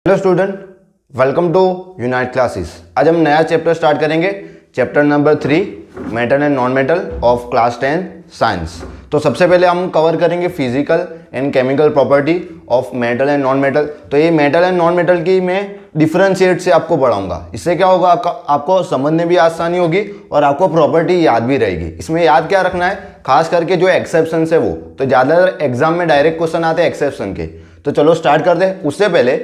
Hello student, welcome to unite classes. आज हम नया चैप्टर स्टार्ट करेंगे, chapter number 3 metal and non metal of class 10 science. तो सबसे पहले हम कवर करेंगे physical and chemical property of metal and non metal. तो ये मेटल एंड नॉन मेटल की मैं डिफरेंशिएट से आपको पढ़ाऊंगा। इससे क्या होगा, आपको समझने भी आसानी होगी और आपको प्रॉपर्टी याद भी रहेगी। इसमें याद क्या रखना है, खास करके जो एक्सेप्शन है वो, तो ज़्यादातर एग्जाम में डायरेक्ट क्वेश्चन आते हैं एक्सेप्शन के। तो चलो स्टार्ट कर दे। उससे पहले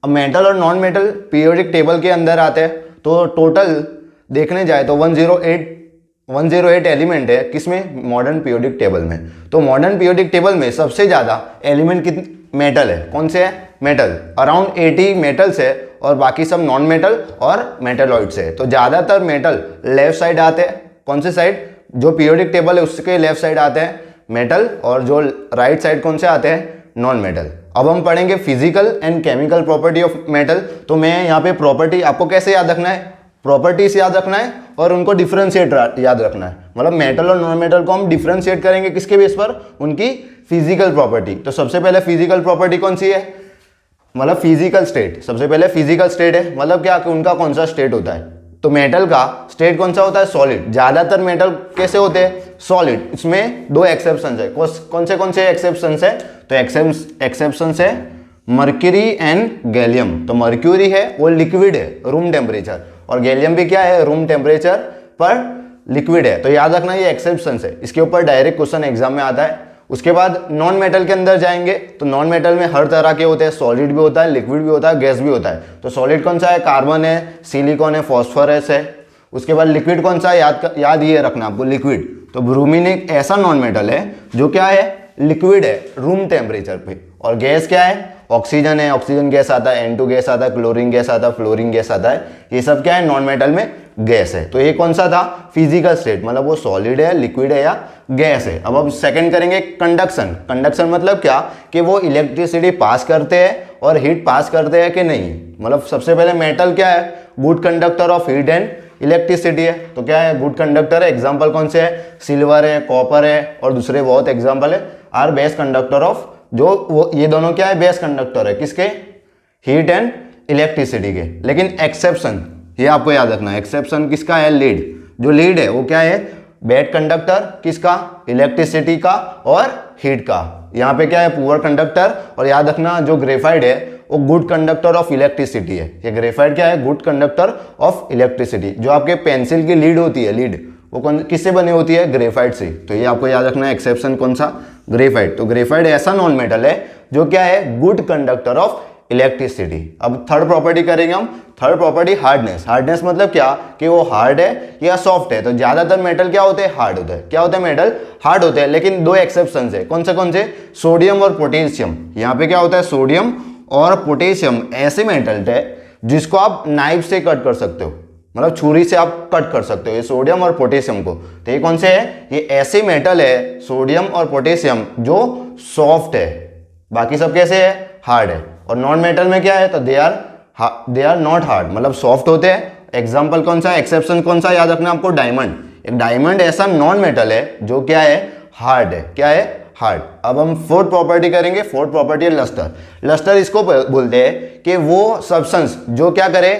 मेटल और नॉन मेटल पीरियोडिक टेबल के अंदर आते हैं। तो टोटल देखने जाए तो 108 एलिमेंट है किसमें, मॉडर्न पीरियोडिक टेबल में। तो मॉडर्न पीरियोडिक टेबल में सबसे ज़्यादा एलिमेंट कितने मेटल है, कौन से है, मेटल। अराउंड 80 मेटल्स है और बाकी सब नॉन मेटल और मेटलॉइड्स है। तो ज़्यादातर मेटल लेफ्ट साइड आते हैं। कौन से साइड, जो पीरियोडिक टेबल है उसके लेफ्ट साइड आते हैं मेटल, और जो राइट साइड कौन से आते हैं, नॉन मेटल। अब हम पढ़ेंगे physical and chemical property of metal. तो मैं यहाँ पे प्रॉपर्टी आपको कैसे याद रखना है, प्रॉपर्टीज याद रखना है और उनको डिफरेंशिएट याद रखना है। मतलब मेटल और नॉन मेटल को हम डिफरेंशिएट करेंगे किसके बेस पर, उनकी फिजिकल प्रॉपर्टी। तो सबसे पहले फिजिकल प्रॉपर्टी कौन सी है, मतलब फिजिकल स्टेट। सबसे पहले फिजिकल स्टेट है, मतलब क्या कि उनका कौन सा स्टेट होता है। तो मेटल का स्टेट कौन सा होता है, सॉलिड। ज्यादातर मेटल कैसे होते हैं, सॉलिड। इसमें दो एक्सेप्शन है। कौन से एक्सेप्शन है, तो एक्सेप्शन है मर्क्यूरी एंड गैलियम। तो मर्क्यूरी है वो लिक्विड है रूम टेम्परेचर, और गैलियम भी क्या है, रूम टेम्परेचर पर लिक्विड है। तो याद रखना ये एक्सेप्शन है, इसके ऊपर डायरेक्ट क्वेश्चन एग्जाम में आता है। उसके बाद नॉन मेटल के अंदर जाएंगे तो नॉन मेटल में हर तरह के होते हैं, सॉलिड भी होता है, लिक्विड भी होता है, गैस भी होता है। तो सॉलिड कौन सा है, कार्बन है, सिलिकॉन है, फॉस्फोरस है। उसके बाद लिक्विड कौन सा है, याद ये रखना आपको, लिक्विड। तो ब्रोमीन एक ऐसा नॉन मेटल है जो क्या है, लिक्विड है रूम टेम्परेचर पे। और गैस क्या है, ऑक्सीजन है, ऑक्सीजन गैस आता है, N2 गैस आता है, क्लोरीन गैस आता है, फ्लोरीन गैस आता है। ये सब क्या है, नॉन मेटल में गैस है। तो ये कौन सा था, फिजिकल स्टेट, मतलब वो सॉलिड है, लिक्विड है या गैस है। अब सेकंड करेंगे कंडक्शन। कंडक्शन मतलब क्या कि वो इलेक्ट्रिसिटी पास करते हैं और हीट पास करते हैं कि नहीं। मतलब सबसे पहले मेटल क्या है, good conductor of heat and electricity है। तो क्या है, गुड कंडक्टर है। एग्जाम्पल कौन से है, सिल्वर है, कॉपर है, और दूसरे बहुत एग्जाम्पल है। आर बेस्ट कंडक्टर ऑफ, जो वो ये दोनों क्या है, बेस्ट कंडक्टर है किसके, हीट एंड इलेक्ट्रिसिटी के। लेकिन एक्सेप्शन ये आपको याद रखना है, एक्सेप्शन किसका है, लीड। जो लीड है वो क्या है, बैड कंडक्टर किसका, इलेक्ट्रिसिटी का और हीट का। यहाँ पे क्या है, पुअर कंडक्टर। और याद रखना जो ग्रेफाइट है वो गुड कंडक्टर ऑफ इलेक्ट्रिसिटी है। ये ग्रेफाइट क्या है, गुड कंडक्टर ऑफ इलेक्ट्रिसिटी। जो आपके पेंसिल की लीड होती है, लीड वो किससे बनी होती है, ग्रेफाइट से। तो ये आपको याद रखना है, एक्सेप्शन कौन सा, ग्रेफाइट। तो ग्रेफाइट ऐसा नॉन मेटल है जो क्या है, गुड कंडक्टर ऑफ इलेक्ट्रिसिटी। अब थर्ड प्रॉपर्टी करेंगे हम। Third property hardness. हार्डनेस मतलब क्या कि वो हार्ड है या सॉफ्ट है। तो ज्यादातर मेटल क्या होते हैं, हार्ड होते हैं। क्या होता है, मेटल हार्ड होते हैं। लेकिन दो एक्सेप्शन है, कौन से, सोडियम और पोटेशियम। यहाँ पे क्या होता है, सोडियम और पोटेशियम ऐसे मेटल है जिसको आप नाइफ से कट कर सकते हो, मतलब छुरी से आप कट कर सकते हो, ये सोडियम और पोटेशियम को। तो ये कौन से है, ये ऐसे मेटल है सोडियम और पोटेशियम जो सॉफ्ट है, बाकी सब कैसे है, हार्ड है। और नॉन मेटल में क्या है, तो दे आर नॉट हार्ड, मतलब सॉफ्ट होते हैं। एग्जाम्पल कौन सा, एक्सेप्शन कौन सा, याद रखना आपको, डायमंड। एक डायमंड ऐसा नॉन मेटल है जो क्या है, हार्ड है। क्या है, हार्ड। अब हम फोर्थ प्रॉपर्टी करेंगे। फोर्थ प्रॉपर्टी है लस्टर। लस्टर इसको बोलते हैं कि वो सब्सटेंस जो क्या करे,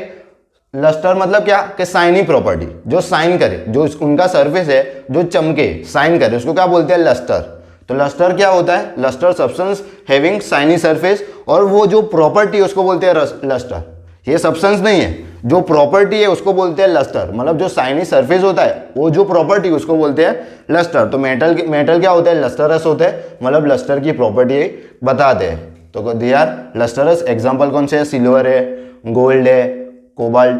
लस्टर मतलब क्या कि शाइनी प्रॉपर्टी, जो शाइन करे, जो उनका सरफेस है जो चमके, शाइन करे, उसको क्या बोलते हैं, लस्टर। तो लस्टर क्या होता है, luster substance having shiny surface, और वो जो प्रॉपर्टी है उसको बोलते हैं लस्टर। ये सब्सटेंस नहीं है, जो प्रॉपर्टी है उसको बोलते हैं लस्टर। मतलब जो शाइनी सरफेस होता है वो जो प्रॉपर्टी उसको बोलते हैं लस्टर। तो मेटल क्या होता है, लस्टरस होते हैं, मतलब लस्टर की प्रॉपर्टी बताते हैं। तो दे आर लस्टरस। एग्जाम्पल कौन से है, सिल्वर है, गोल्ड है, कोबाल्ट,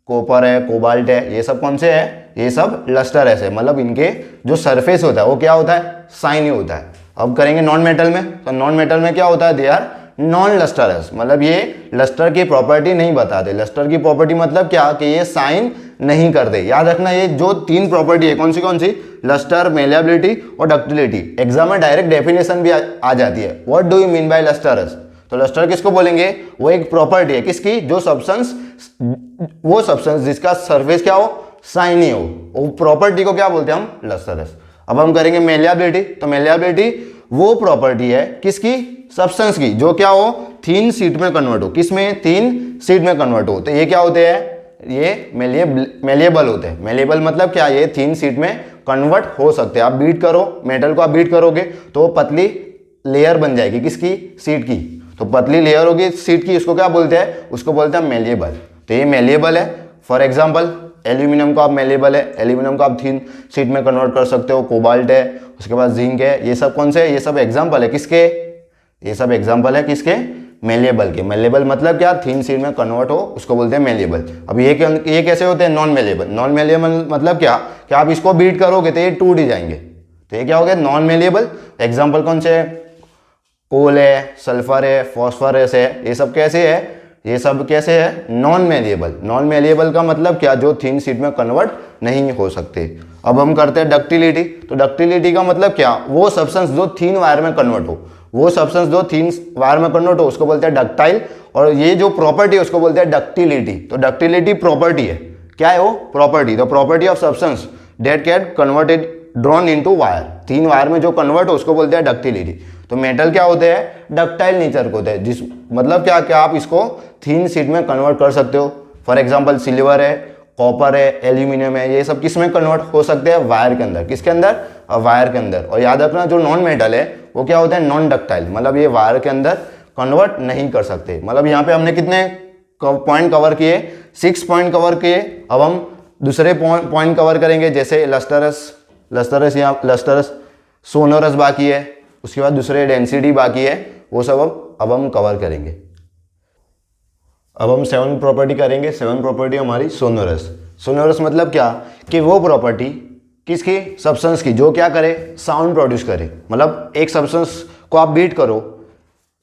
कॉपर है, कोबाल्ट है, ये सब कौन से है, ये सब लस्टर ऐसे, मतलब इनके जो सरफेस होता है वो क्या होता है, शाइनी होता है। अब करेंगे नॉन मेटल में। तो नॉन मेटल में क्या होता है, दे आर नॉन लस्टरस, मतलब ये लस्टर की प्रॉपर्टी नहीं बताते। लस्टर की प्रॉपर्टी मतलब क्या कि ये शाइन नहीं करते। याद रखना ये जो तीन प्रॉपर्टी है, कौन सी, लस्टर, मेलेबिलिटी और डक्टिलिटी। एग्जाम में डायरेक्ट डेफिनेशन भी आ जाती है, what do you mean by lustrous. तो लस्टर किसको बोलेंगे, वो एक प्रॉपर्टी है किसकी, जो सब्सटेंस, वो सब्सटेंस जिसका सरफेस क्या हो, शाइनी हो, वो प्रॉपर्टी को क्या बोलते हैं हम, लस्टरस। अब हम करेंगे मेलिएबिलिटी। तो मेलिएबिलिटी वो प्रॉपर्टी है किसकी, सब्सटेंस की, जो क्या हो, थिन शीट में कन्वर्ट हो, किस में, थिन शीट में कन्वर्ट हो, तो ये क्या होते हैं, ये मेलिएबल होते हैं। मेलिएबल मतलब क्या, ये थिन शीट में कन्वर्ट हो सकते हैं। आप बीट करो, मेटल को आप बीट करोगे तो वो पतली लेयर बन जाएगी, किसकी, शीट की, तो पतली लेयर होगी शीट की, उसको क्या बोलते हैं, उसको बोलते हैं मेलिएबल। तो ये मेलिएबल है। फॉर एग्जांपल एल्यूमिनियम को आप मेलिएबल है, एल्यूमिनियम को आप थिन शीट में कन्वर्ट कर सकते हो। कोबाल्ट है, उसके बाद जिंक है, ये सब कौन से, ये सब एग्जाम्पल है किसके, ये सब एग्जाम्पल है किसके, मेलिएबल के। मेलिएबल मतलब क्या, थिन शीट में कन्वर्ट हो, उसको बोलते हैं मेलिएबल। अब ये कैसे होते हैं, नॉन मेलिएबल। नॉन मेलिएबल मतलब क्या, कि आप इसको बीट करोगे तो ये टूट ही जाएंगे, तो ये क्या हो गया, नॉन मेलिएबल। एग्जाम्पल कौन से है, कोल है, सल्फर है, फॉस्फोरस है, ये सब कैसे है, ये सब कैसे है, नॉन मेलिएबल। नॉन मेलिएबल का मतलब क्या, जो थिन शीट में कन्वर्ट नहीं हो सकते। अब हम करते हैं डक्टिलिटी। तो डक्टिलिटी का मतलब क्या, वो सब्सटेंस जो थिन वायर में कन्वर्ट हो, वो सब्सटेंस जो थिन वायर में कन्वर्ट हो उसको बोलते हैं डक्टाइल, और ये जो प्रॉपर्टी है उसको बोलते हैं डक्टिलिटी। तो डक्टिलिटी प्रॉपर्टी है, क्या है वो, property. The property of substance that get converted drawn into wire, thin wire में जो कन्वर्ट हो उसको बोलते हैं डक्टिलिटी। तो मेटल क्या होते हैं, डक्टाइल नेचर के होते हैं, जिस मतलब क्या, क्या आप इसको थिन शीट में कन्वर्ट कर सकते हो। फॉर एग्जांपल सिल्वर है, कॉपर है, एल्यूमिनियम है, ये सब किस में कन्वर्ट हो सकते हैं, वायर के अंदर, किसके अंदर, वायर के अंदर। और याद रखना जो नॉन मेटल है वो क्या होता है, नॉन डक्टाइल, मतलब ये वायर के अंदर कन्वर्ट नहीं कर सकते। मतलब यहाँ पे हमने कितने पॉइंट कवर किए, 6 पॉइंट कवर किए। अब हम दूसरे पॉइंट कवर करेंगे, जैसे लस्टरस या लस्टरस, सोनोरस बाकी है, उसके बाद दूसरे डेंसिटी बाकी है, वो सब अब हम कवर करेंगे। अब हम 7 प्रॉपर्टी करेंगे। 7 प्रॉपर्टी हमारी सोनोरस। सोनोरस मतलब क्या, कि वो प्रॉपर्टी किसकी, सब्सटेंस की, जो क्या करे, साउंड प्रोड्यूस करे। मतलब एक सब्सटेंस को आप बीट करो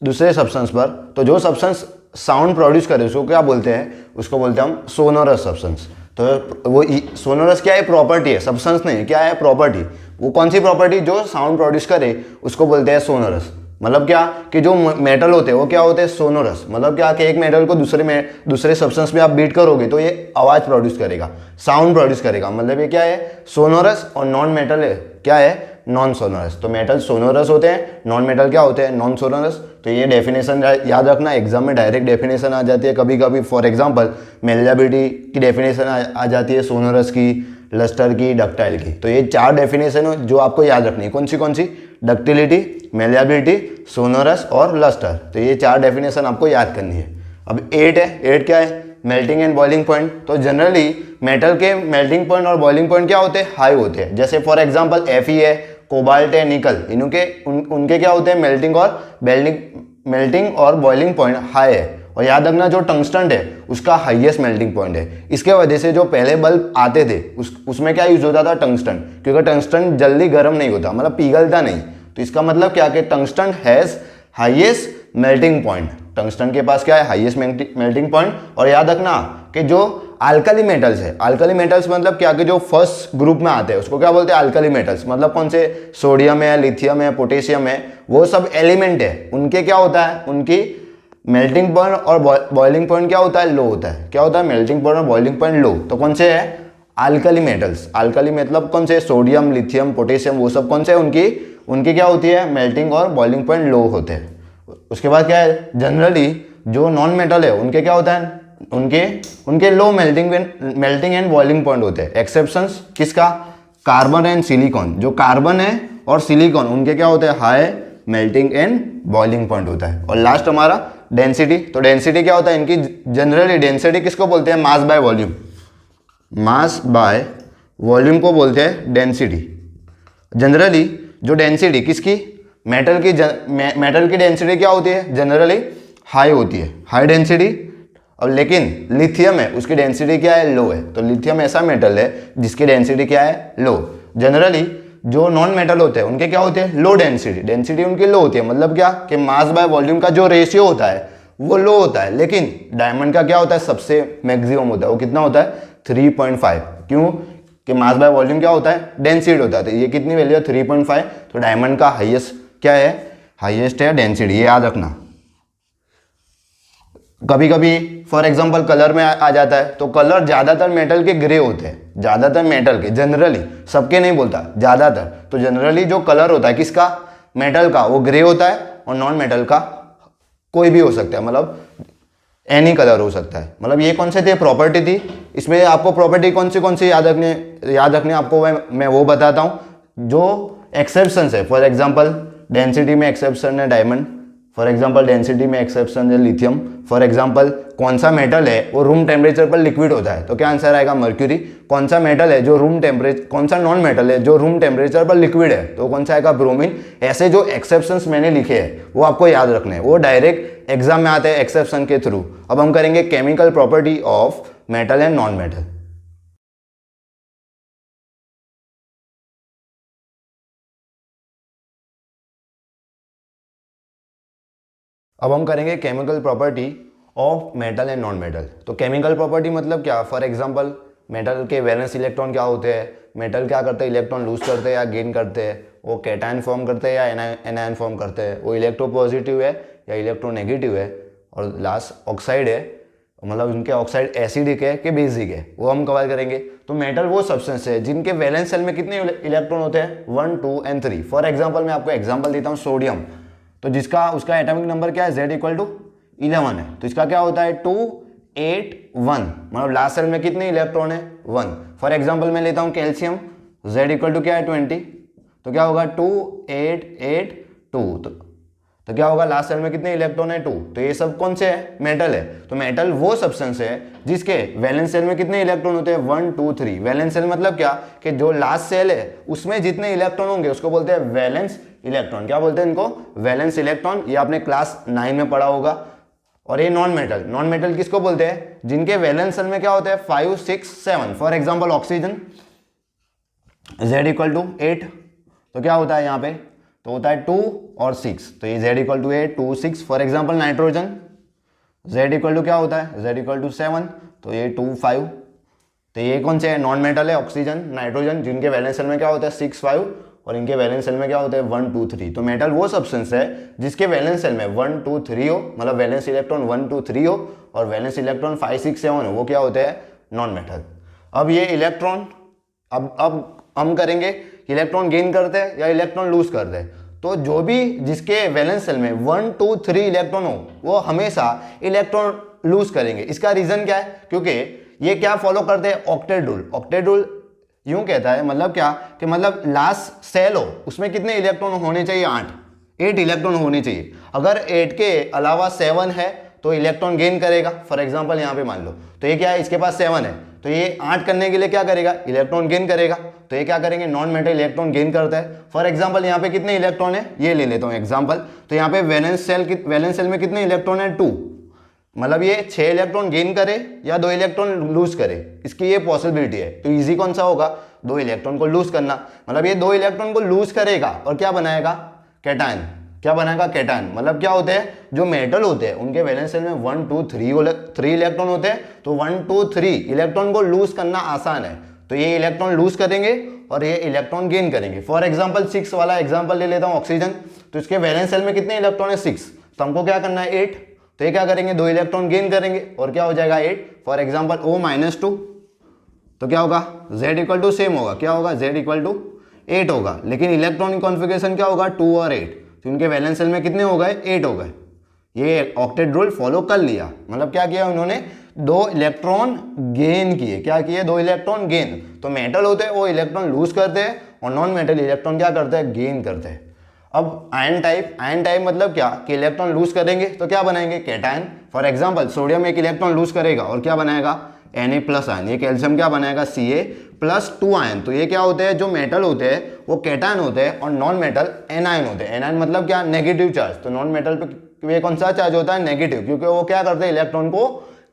दूसरे सब्सटेंस पर, तो जो सब्सटेंस साउंड प्रोड्यूस करे उसको क्या बोलते हैं, उसको बोलते हैं हम सोनोरस सब्सटेंस। तो वो सोनोरस क्या है, प्रॉपर्टी है, सब्सटेंस नहीं, क्या है, प्रॉपर्टी। वो कौन सी प्रॉपर्टी, जो साउंड प्रोड्यूस करे उसको बोलते हैं सोनोरस। मतलब क्या, कि जो मेटल होते हैं वो क्या होते हैं, सोनोरस। मतलब क्या, कि एक मेटल को दूसरे सब्सटेंस में आप बीट करोगे तो ये आवाज प्रोड्यूस करेगा, साउंड प्रोड्यूस करेगा, मतलब ये क्या है, सोनोरस। और नॉन मेटल है, क्या है, नॉन सोनोरस। तो मेटल सोनोरस होते हैं, नॉन मेटल क्या होते हैं, नॉन सोनोरस। तो ये डेफिनेशन याद रखना, एग्जाम में डायरेक्ट डेफिनेशन आ जाती है कभी कभी। फॉर एग्जांपल मेलिएबिलिटी की डेफिनेशन आ जाती है, सोनोरस की, लस्टर की, डक्टाइल की। तो ये 4 डेफिनेशन जो आपको याद रखनी है, कौन सी, डक्टिलिटी, मेलिएबिलिटी, सोनोरस और लस्टर। तो ये 4 डेफिनेशन आपको याद करनी है। अब 8 है, 8 क्या है, मेल्टिंग एंड बॉइलिंग पॉइंट। तो जनरली मेटल के मेल्टिंग पॉइंट और बॉइलिंग पॉइंट क्या होते हैं, हाई होते हैं। जैसे फॉर एग्जांपल Fe है, कोबाल्ट है, निकल, उनके क्या होते हैं, मेल्टिंग और बॉइलिंग पॉइंट हाई है। और याद रखना जो टंगस्टन है उसका हाईएस्ट मेल्टिंग पॉइंट है। इसके वजह से जो पहले बल्ब आते थे उसमें क्या यूज होता था, टंगस्टन, क्योंकि टंगस्टन जल्दी गर्म नहीं होता, मतलब पिघलता नहीं। तो इसका मतलब क्या, कि tungsten has highest melting point. Tungsten के पास क्या है, हाईएस्ट मेल्टिंग पॉइंट। और याद रखना कि जो अल्कली मेटल्स है, अल्कली मेटल्स मतलब क्या, कि जो फर्स्ट ग्रुप में आते हैं उसको क्या बोलते हैं, अल्कली मेटल्स। मतलब कौन से, सोडियम है, लिथियम है, पोटेशियम है, वो सब एलिमेंट है, उनके क्या होता है, उनकी मेल्टिंग पॉइंट और बॉइलिंग पॉइंट क्या होता है, लो होता है। क्या होता है, मेल्टिंग पॉइंट और बॉइलिंग पॉइंट लो। तो कौन से है, अल्कली मेटल्स। अल्कली मतलब कौन से, सोडियम, लिथियम, पोटेशियम, वो सब कौन से, उनकी क्या होती है, मेल्टिंग और बॉइलिंग पॉइंट लो होते हैं। उसके बाद क्या है, जनरली जो नॉन मेटल है उनके क्या होता है, उनके low melting and boiling point होते हैं। एक्सेप्शंस किसका, कार्बन एंड सिलिकॉन। जो कार्बन है और सिलिकॉन उनके क्या होते हैं, high melting and boiling point होता है। और लास्ट हमारा डेंसिटी। तो डेंसिटी क्या होता है इनकी, जनरली डेंसिटी किसको बोलते हैं, mass by volume. Mass by volume को बोलते हैं डेंसिटी। जनरली जो डेंसिटी किसकी, मेटल की डेंसिटी क्या होती है, जनरली हाई होती है, हाई डेंसिटी। और लेकिन लिथियम है, उसकी डेंसिटी क्या है, लो है। तो लिथियम ऐसा मेटल है जिसकी डेंसिटी क्या है, लो। जनरली जो नॉन मेटल होते हैं उनके क्या होते हैं, लो डेंसिटी उनकी लो होती है। मतलब क्या, कि मास बाय वॉल्यूम का जो रेशियो होता है वो लो होता है। लेकिन डायमंड का क्या होता है, सबसे मैक्सिमम होता है, वो कितना होता है, 3.5। क्यों, कि मास बाय वॉल्यूम क्या होता है, डेंसिटी होता है। तो ये कितनी वैल्यू है, 3.5। तो डायमंड का हाईएस्ट क्या है, हाईएस्ट है डेंसिटी, ये याद रखना। कभी कभी फॉर एग्जांपल कलर में आ जाता है, तो कलर ज़्यादातर मेटल के ग्रे होते हैं, ज़्यादातर मेटल के, जनरली, सबके नहीं बोलता, ज़्यादातर। तो जनरली जो कलर होता है किसका, मेटल का, वो ग्रे होता है, और नॉन मेटल का कोई भी हो सकता है, मतलब एनी कलर हो सकता है। मतलब ये कौन से थे, प्रॉपर्टी थी। इसमें आपको प्रॉपर्टी कौन सी याद रखने आपको मैं वो बताता हूँ जो एक्सेप्शंस है। फॉर एग्जांपल डेंसिटी में एक्सेप्शन है डायमंड, फॉर एग्जांपल डेंसिटी में एक्सेप्शन है लिथियम, फॉर एग्जांपल कौन सा मेटल है वो रूम टेम्परेचर पर लिक्विड होता है, तो क्या आंसर आएगा मर्क्यूरी। कौन सा मेटल है जो कौन सा नॉन मेटल है जो रूम टेम्परेचर पर लिक्विड है, तो कौन सा आएगा ब्रोमीन। ऐसे जो एक्सेप्शंस मैंने लिखे हैं वो आपको याद रखने हैं, वो डायरेक्ट एग्जाम में आते हैं एक्सेप्शन के थ्रू। अब हम करेंगे chemical property of metal and non metal. अब हम करेंगे chemical property of metal and non metal. तो केमिकल प्रॉपर्टी मतलब क्या, फॉर एग्जांपल मेटल के वैलेंस इलेक्ट्रॉन क्या होते हैं, मेटल क्या करते हैं, इलेक्ट्रॉन लूज करते हैं या गेन करते हैं, वो कैटायन फॉर्म करते हैं या एनायन फॉर्म करते हैं, वो इलेक्ट्रोपॉजिटिव है या इलेक्ट्रोनेगेटिव है, और लास्ट ऑक्साइड है, मतलब उनके ऑक्साइड एसिडिक है कि बेसिक है, वो हम कवर करेंगे। तो मेटल वो सब्सटेंस है जिनके वैलेंस सेल में कितने इलेक्ट्रॉन होते हैं, 1, 2 एंड 3। फॉर एग्जांपल मैं आपको एग्जांपल देता हूँ सोडियम, तो जिसका उसका एटॉमिक नंबर क्या है, Z = 11 है, तो इसका क्या होता है 2, 8, 1, मतलब लास्ट सेल में कितने इलेक्ट्रॉन है, 1। फॉर एग्जांपल मैं लेता हूँ कैल्शियम, Z = क्या है 20, तो क्या होगा 2, 8, 8, 2, तो क्या होगा लास्ट सेल में कितने इलेक्ट्रॉन है 2। तो ये सब कौन से है, मेटल है। तो मेटल वो सब्सटेंस है जिसके वैलेंस सेल में कितने इलेक्ट्रॉन होते हैं, 1, 2, 3। वैलेंस सेल मतलब क्या, कि जो लास्ट सेल है उसमें जितने इलेक्ट्रॉन होंगे उसको बोलते हैं वैलेंस इलेक्ट्रॉन। क्या बोलते हैं इनको, वैलेंस इलेक्ट्रॉन। ये आपने क्लास 9 में पढ़ा होगा। और ये नॉन मेटल किसको बोलते हैं, जिनके वैलेंस सेल में क्या होता है 5, 6, 7। फॉर एग्जांपल ऑक्सीजन Z = 8, तो क्या होता है यहाँ पे, तो होता है 2 और 6, तो ये Z = 8, 2, 6। For example nitrogen Z = क्या होता है, Z = 7, तो ये 2, 5। तो ये कौन से है, नॉन मेटल है, ऑक्सीजन, नाइट्रोजन, जिनके वैलेंस सेल में क्या होता है 6, 5, और इनके वैलेंस सेल में क्या होता है 1, 2, 3। तो मेटल वो सब्सटेंस है जिसके वैलेंस सेल में 1, 2, 3 हो, मतलब वैलेंस इलेक्ट्रॉन 1, 2, 3 हो, और वैलेंस इलेक्ट्रॉन 5, 6, 7 हो, वो क्या होते हैं नॉन मेटल। अब ये इलेक्ट्रॉन, अब हम करेंगे इलेक्ट्रॉन गेन करते हैं या इलेक्ट्रॉन लूज करते हैं। तो जो भी जिसके वैलेंस सेल में 1, 2, 3 इलेक्ट्रॉन हो वो हमेशा इलेक्ट्रॉन लूज करेंगे। इसका रीजन क्या है, क्योंकि ये क्या फॉलो करते हैं, ऑक्टेट रूल। ऑक्टेट रूल यूं कहता है, मतलब क्या, कि मतलब लास्ट सेल हो उसमें कितने इलेक्ट्रॉन होने चाहिए, 8 इलेक्ट्रॉन होने चाहिए। अगर 8 के अलावा 7 है तो इलेक्ट्रॉन गेन करेगा। फॉर एग्जांपल यहाँ पे मान लो, तो ये क्या है, इसके पास 7 है, तो ये 8 करने के लिए क्या करेगा, इलेक्ट्रॉन गेन करेगा। तो ये क्या करेंगे, नॉन मेटल इलेक्ट्रॉन गेन करता है। फॉर एग्जांपल यहाँ पे कितने इलेक्ट्रॉन है, ये ले लेता हूँ एग्जांपल। तो यहाँ पे वैलेंस सेल में कितने इलेक्ट्रॉन है, 2, मतलब ये 6 इलेक्ट्रॉन गेन करे या 2 इलेक्ट्रॉन लूज करे, इसकी ये पॉसिबिलिटी है। तो इजी कौन सा होगा, 2 इलेक्ट्रॉन को लूज करना। मतलब ये 2 इलेक्ट्रॉन को लूज करेगा और क्या बनाएगा, कैटायन। क्या बनाएगा, कैटायन। मतलब क्या होते हैं, जो मेटल होते हैं उनके वैलेंस सेल में 1, 2, 3 इलेक्ट्रॉन होते हैं। तो 1, 2, 3 इलेक्ट्रॉन को लूज करना आसान है, तो ये इलेक्ट्रॉन लूज करेंगे और ये इलेक्ट्रॉन गेन करेंगे। फॉर एग्जांपल 6 वाला एग्जांपल ले लेता हूँ, ऑक्सीजन। तो इसके वैलेंस सेल में कितने इलेक्ट्रॉन है, 6, तो हमको क्या करना है 8, तो ये क्या करेंगे 2 इलेक्ट्रॉन गेन करेंगे और क्या हो जाएगा 8। फॉर एग्जांपल O-2, तो क्या होगा, Z = सेम होगा, क्या होगा, Z = 8 होगा, लेकिन इलेक्ट्रॉन कॉन्फ़िगरेशन क्या होगा 2 और 8, तो इनके वैलेंस सेल में कितने हो गए, 8 हो गए। ये ऑक्टेट रूल फॉलो कर लिया, मतलब क्या किया उन्होंने, 2 इलेक्ट्रॉन गेन किए। क्या किए, 2 इलेक्ट्रॉन गेन। तो मेटल होते हैं वो इलेक्ट्रॉन लूज करते हैं और नॉन मेटल इलेक्ट्रॉन क्या करते हैं, गेन करते हैं। अब आयन टाइप मतलब क्या, कि इलेक्ट्रॉन लूज करेंगे तो क्या बनाएंगे, कैटायन। फॉर एग्जांपल सोडियम एक इलेक्ट्रॉन लूज करेगा और क्या बनाएगा, Na+ आयन। ये कैल्शियम क्या बनाएगा, Ca+2 आयन। तो ये क्या होते हैं, जो मेटल होते हैं वो कैटायन होते हैं और नॉन मेटल एनायन होते हैं। एनायन मतलब क्या, नेगेटिव चार्ज। तो नॉन मेटल पे ये कौन सा चार्ज होता है, नेगेटिव, क्योंकि वो क्या करते हैं, इलेक्ट्रॉन को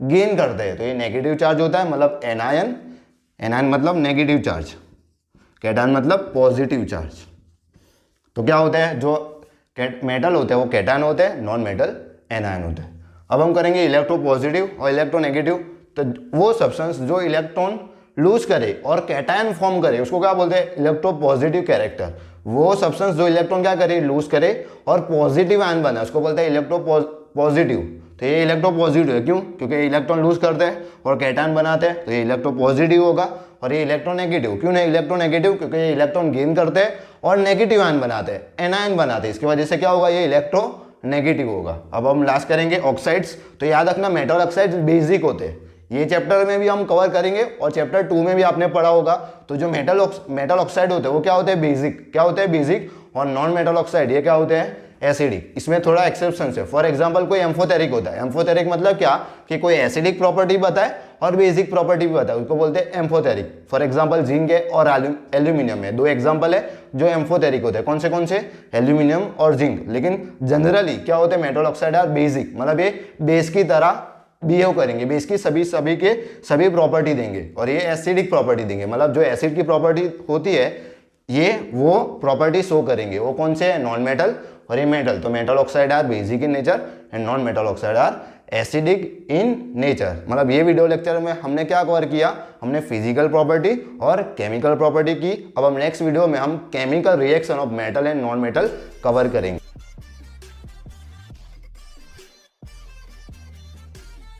गेन करते हैं। तो ये नेगेटिव चार्ज होता है, मतलब एनायन मतलब नेगेटिव चार्ज, कैटायन मतलब पॉजिटिव चार्ज। तो क्या होते हैं, जो मेटल होते हैं वो कैटायन होते हैं, नॉन मेटल एनायन होते हैं। अब हम करेंगे इलेक्ट्रोपॉजिटिव और इलेक्ट्रोनेगेटिव। तो वो सब्सटेंस जो इलेक्ट्रॉन लूज करे और कैटायन फॉर्म करे उसको क्या बोलते हैं, इलेक्ट्रोपॉजिटिव कैरेक्टर। वो सब्सटेंस जो इलेक्ट्रॉन क्या करे, लूज करे और पॉजिटिव आयन बना, उसको बोलते हैं इलेक्ट्रोपॉजिटिव। तो ये इलेक्ट्रोपॉजिटिव है, क्यों, क्योंकि इलेक्ट्रॉन लूज करते हैं और कैटायन बनाते हैं, तो ये इलेक्ट्रोपॉजिटिव होगा। और ये इलेक्ट्रोनेगेटिव क्यों नहीं, इलेक्ट्रोनेगेटिव क्योंकि ये इलेक्ट्रॉन गेन करते हैं और नेगेटिव आयन बनाते हैं, एनायन बनाते हैं, इसकी वजह से क्या होगा, ये इलेक्ट्रो नेगेटिव होगा। अब हम लास्ट करेंगे ऑक्साइड्स। तो याद रखना मेटल ऑक्साइड्स बेसिक होते हैं, ये चैप्टर में भी हम कवर करेंगे और चैप्टर 2 में भी आपने पढ़ा होगा। तो जो मेटल ऑक्साइड होते हैं वो क्या होते हैं, बेसिक। क्या होते हैं, बेसिक। और नॉन मेटल ऑक्साइड ये क्या होते हैं, एसिडिक। इसमें थोड़ा एक्सेप्शन है। फॉर एग्जांपल कोई एम्फोथेरिक होता है। एम्फोथेरिक मतलब क्या कि कोई एसिडिक प्रॉपर्टी बताए और बेसिक प्रॉपर्टी भी बताए, उसको बोलते हैं एम्फोथेरिक। फॉर एग्जांपल जिंक है और एल्यूमिनियम है, 2 एग्जांपल है जो एम्फोथेरिक होते हैं। कौन से एल्यूमिनियम और जिंक। लेकिन जनरली क्या होते हैं, मेटल ऑक्साइड आर बेसिक, मतलब ये बेस की तरह बिहेव करेंगे, बेस की सभी प्रॉपर्टी देंगे और ये एसिडिक प्रॉपर्टी देंगे। मतलब जो एसिड की प्रॉपर्टी होती है ये वो प्रॉपर्टी शो करेंगे। वो कौन से है, नॉन मेटल और ये मेटल। तो metal oxide are basic in nature and non metal oxide are acidic in nature. मतलब ये वीडियो लेक्चर में हमने क्या कवर किया, हमने फिजिकल प्रॉपर्टी और केमिकल प्रॉपर्टी की। अब हम नेक्स्ट वीडियो में हम chemical reaction of metal and non metal cover करेंगे।